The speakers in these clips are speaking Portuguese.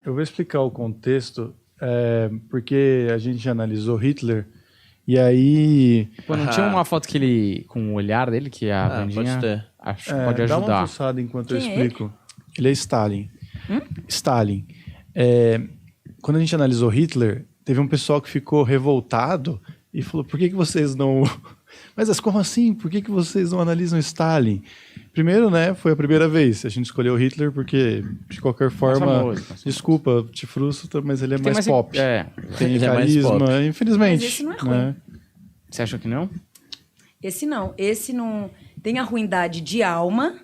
Eu vou explicar o contexto, porque a gente analisou Hitler, e aí... Pô, não tinha uma foto que ele, com o olhar dele, que a Vandinha pode ter. acho que pode Dá uma ajudar. fuçada enquanto eu Quem é explico. Ele é Stalin. Stalin. Quando a gente analisou Hitler, teve um pessoal que ficou revoltado e falou, por que vocês não... Mas como assim? Por que vocês não analisam Stalin? Primeiro, né, foi a primeira vez. A gente escolheu Hitler porque, de qualquer forma... famoso. Desculpa, te frustro, mas ele é Tem mais pop. Tem Ele é mais carisma, pop. infelizmente. Mas esse não é ruim. né? Você achou que não? Esse não tem a ruindade de alma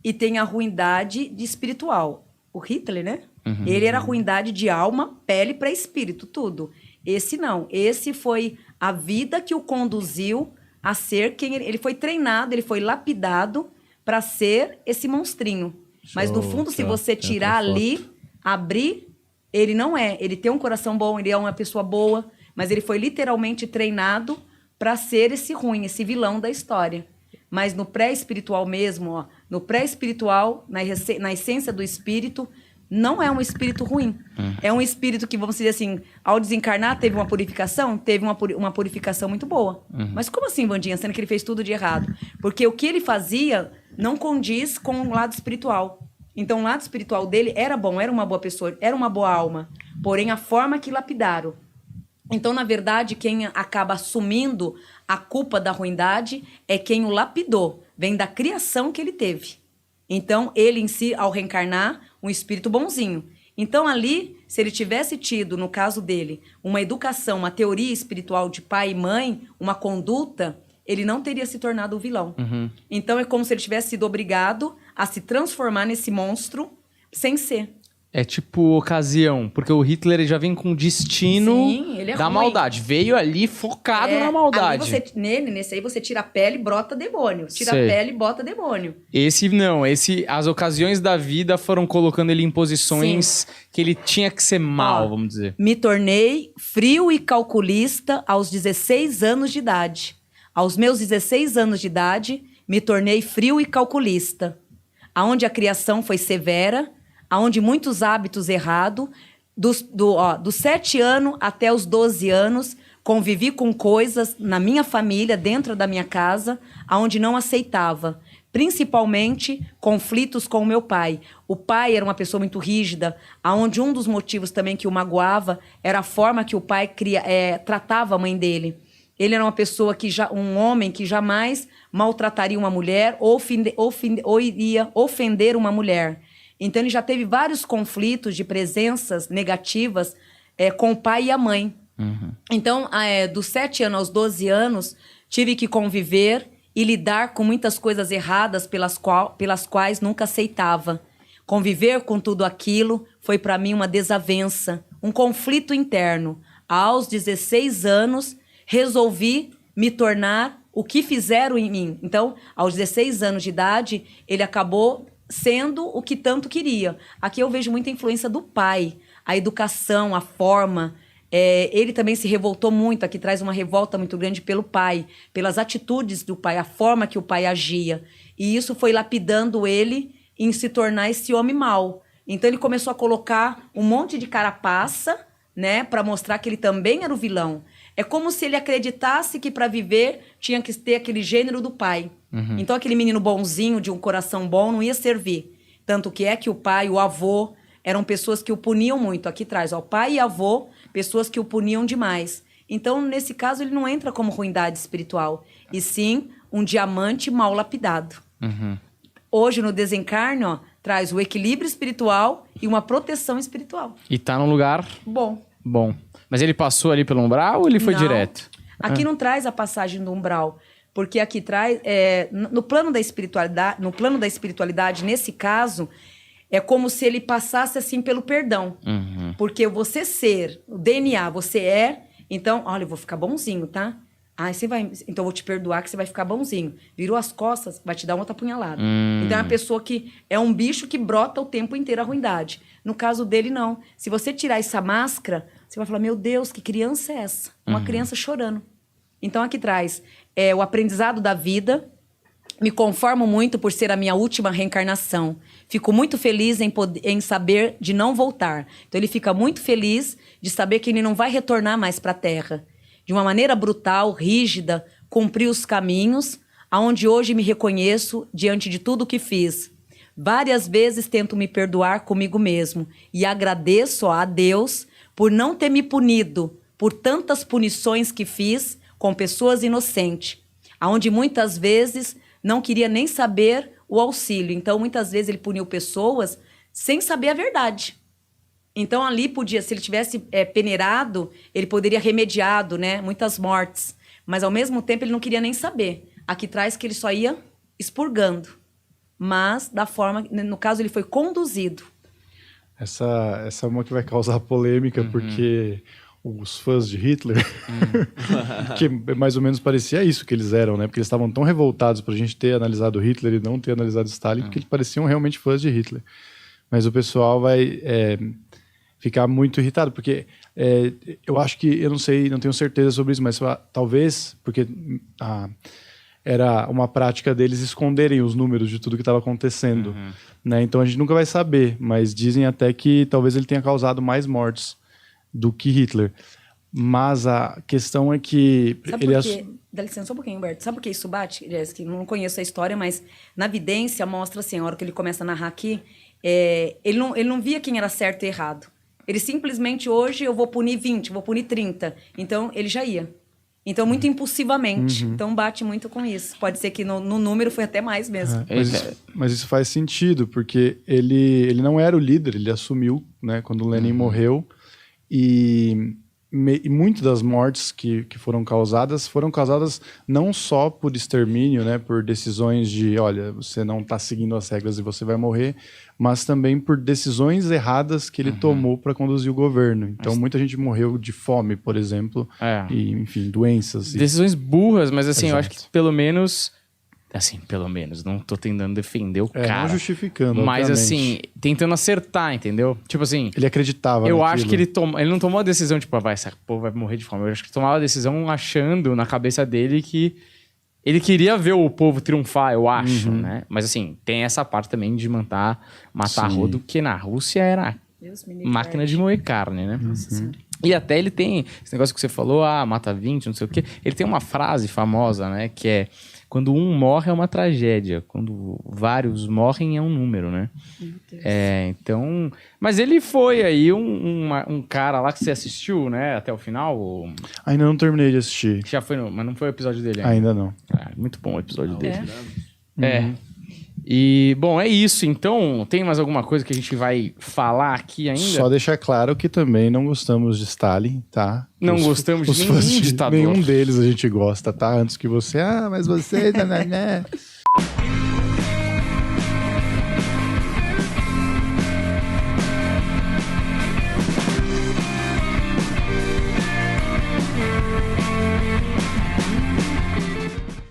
e tem a ruindade de espiritual. O Hitler, né? Ele era ruindade de alma, pele para espírito, tudo. Esse não. Esse foi a vida que o conduziu a ser quem ele foi treinado, ele foi lapidado para ser esse monstrinho. Mas no fundo, se você tirar ali, abrir, ele não é. Ele tem um coração bom, ele é uma pessoa boa, mas ele foi literalmente treinado para ser esse ruim, esse vilão da história. Mas no pré-espiritual mesmo, ó, no pré-espiritual, na essência do espírito, não é um espírito ruim. É um espírito que, vamos dizer assim, ao desencarnar, teve uma purificação? Teve uma purificação muito boa. Mas como assim, Vandinha, sendo que ele fez tudo de errado? Porque o que ele fazia não condiz com o lado espiritual. Então, o lado espiritual dele era bom, era uma boa pessoa, era uma boa alma. Porém, a forma que lapidaram. Então, na verdade, quem acaba assumindo a culpa da ruindade é quem o lapidou. Vem da criação que ele teve. Então, ele em si, ao reencarnar, um espírito bonzinho. Então, ali, se ele tivesse tido, no caso dele, uma educação, uma teoria espiritual de pai e mãe, uma conduta, ele não teria se tornado o vilão. Então, é como se ele tivesse sido obrigado a se transformar nesse monstro sem ser. É tipo ocasião, porque o Hitler ele já vem com destino Sim, ele é da ruim. maldade. Veio ali focado na maldade. Ali nesse aí você tira a pele, brota demônio. Tira Sei. a pele, bota demônio. Esse não, as ocasiões da vida foram colocando ele em posições que ele tinha que ser mal, vamos dizer. Me tornei frio e calculista aos 16 anos de idade. Aos meus 16 anos de idade, me tornei frio e calculista. Aonde a criação foi severa, aonde muitos hábitos errados, dos 7 anos até os 12 anos, convivi com coisas na minha família, dentro da minha casa, aonde não aceitava. Principalmente conflitos com o meu pai. O pai era uma pessoa muito rígida, aonde um dos motivos também que o magoava era a forma que o pai tratava a mãe dele. Ele era uma pessoa um homem que jamais maltrataria uma mulher ou iria ofender uma mulher. Então, ele já teve vários conflitos de presenças negativas com o pai e a mãe. Então, dos 7 anos aos 12 anos, tive que conviver e lidar com muitas coisas erradas pelas quais nunca aceitava. Conviver com tudo aquilo foi, para mim, uma desavença, um conflito interno. Aos 16 anos, resolvi me tornar o que fizeram em mim. Então, aos 16 anos de idade, ele acabou sendo o que tanto queria. Aqui eu vejo muita influência do pai, a educação, a forma. Ele também se revoltou muito, aqui traz uma revolta muito grande pelo pai, pelas atitudes do pai, a forma que o pai agia. E isso foi lapidando ele em se tornar esse homem mau. Então ele começou a colocar um monte de carapaça, né, para mostrar que ele também era o vilão. É como se ele acreditasse que para viver tinha que ter aquele gênero do pai. Então aquele menino bonzinho, de um coração bom, não ia servir. Tanto que o pai, o avô, eram pessoas que o puniam muito. Aqui traz, ó, pai e avô, pessoas que o puniam demais. Então, nesse caso, ele não entra como ruindade espiritual, e sim um diamante mal lapidado. Hoje, no desencarne, ó, traz o equilíbrio espiritual e uma proteção espiritual. E tá num lugar Bom. Mas ele passou ali pelo umbral ou ele foi Não. direto? Aqui não traz a passagem do umbral, porque aqui traz no plano da espiritualidade, nesse caso, é como se ele passasse assim pelo perdão. Porque você ser, o DNA, você é, então, olha, eu vou ficar bonzinho, tá? Então eu vou te perdoar que você vai ficar bonzinho. Virou as costas, vai te dar uma outra punhalada. Então é uma pessoa que é um bicho que brota o tempo inteiro a ruindade. No caso dele, não. Se você tirar essa máscara, você vai falar, meu Deus, que criança é essa? Uma criança chorando. Então aqui traz o aprendizado da vida, Me conformo muito por ser a minha última reencarnação. Fico muito feliz em saber de não voltar. Então ele fica muito feliz de saber que ele não vai retornar mais para a Terra. De uma maneira brutal, rígida, cumpri os caminhos, aonde hoje me reconheço diante de tudo o que fiz. Várias vezes tento me perdoar comigo mesmo e agradeço a Deus por não ter me punido por tantas punições que fiz com pessoas inocentes, aonde muitas vezes não queria nem saber o auxílio. Então, muitas vezes ele puniu pessoas sem saber a verdade. Então, ali podia, se ele tivesse peneirado, ele poderia remediado, né? Muitas mortes. Mas, ao mesmo tempo, ele não queria nem saber. Aqui traz que ele só ia expurgando. Mas, da forma... No caso, ele foi conduzido. Essa é uma que vai causar polêmica, porque os fãs de Hitler, que mais ou menos parecia isso que eles eram, né? Porque eles estavam tão revoltados pra gente ter analisado Hitler e não ter analisado Stalin, porque eles pareciam realmente fãs de Hitler. Mas o pessoal vai ficar muito irritado, porque eu acho que, eu não sei, não tenho certeza sobre isso, mas talvez, porque era uma prática deles esconderem os números de tudo que estava acontecendo, né? Então a gente nunca vai saber, mas dizem até que talvez ele tenha causado mais mortes do que Hitler. Mas a questão é que... Sabe por quê? Dá licença só um pouquinho, Humberto. Sabe por que isso bate, Jéssica? Não conheço a história, mas na vidência mostra assim, a hora que ele começa a narrar aqui, ele não via quem era certo e errado. Ele simplesmente, hoje eu vou punir 20, vou punir 30. Então, ele já ia. Então, muito impulsivamente. Então, bate muito com isso. Pode ser que no número foi até mais mesmo. Mas isso faz sentido, porque ele não era o líder, ele assumiu, né, quando o Lenin morreu. E muitas das mortes que foram causadas não só por extermínio, né, por decisões de, olha, você não está seguindo as regras e você vai morrer, mas também por decisões erradas que ele tomou para conduzir o governo. Então, muita gente morreu de fome, por exemplo, e, enfim, doenças. Decisões burras, mas assim, Exato. eu acho que pelo menos... Assim, pelo menos, não tô tentando defender o cara. Não justificando, mas obviamente. assim, tentando acertar, entendeu? Tipo assim... Ele acreditava Eu naquilo. acho que ele não tomou a decisão, tipo, essa porra vai morrer de fome. Eu acho que ele tomava a decisão achando na cabeça dele que ele queria ver o povo triunfar, eu acho, né? Mas assim, tem essa parte também de matar a rodo, que na Rússia era máquina de moer carne, né? E até ele tem esse negócio que você falou, mata 20, não sei o quê. Ele tem uma frase famosa, né? Que é: quando um morre é uma tragédia, quando vários morrem é um número, né? Meu Deus. Então... Mas ele foi aí um cara lá que você assistiu, né? Até o final. Ainda não terminei de assistir. Já foi, mas não foi o episódio dele Ainda não. Muito bom o episódio dele. E, bom, é isso. Então, tem mais alguma coisa que a gente vai falar aqui ainda? Só deixar claro que também não gostamos de Stalin, tá? Não gostamos de nenhum ditador. Nenhum deles a gente gosta, tá? Antes que você... mas você... né?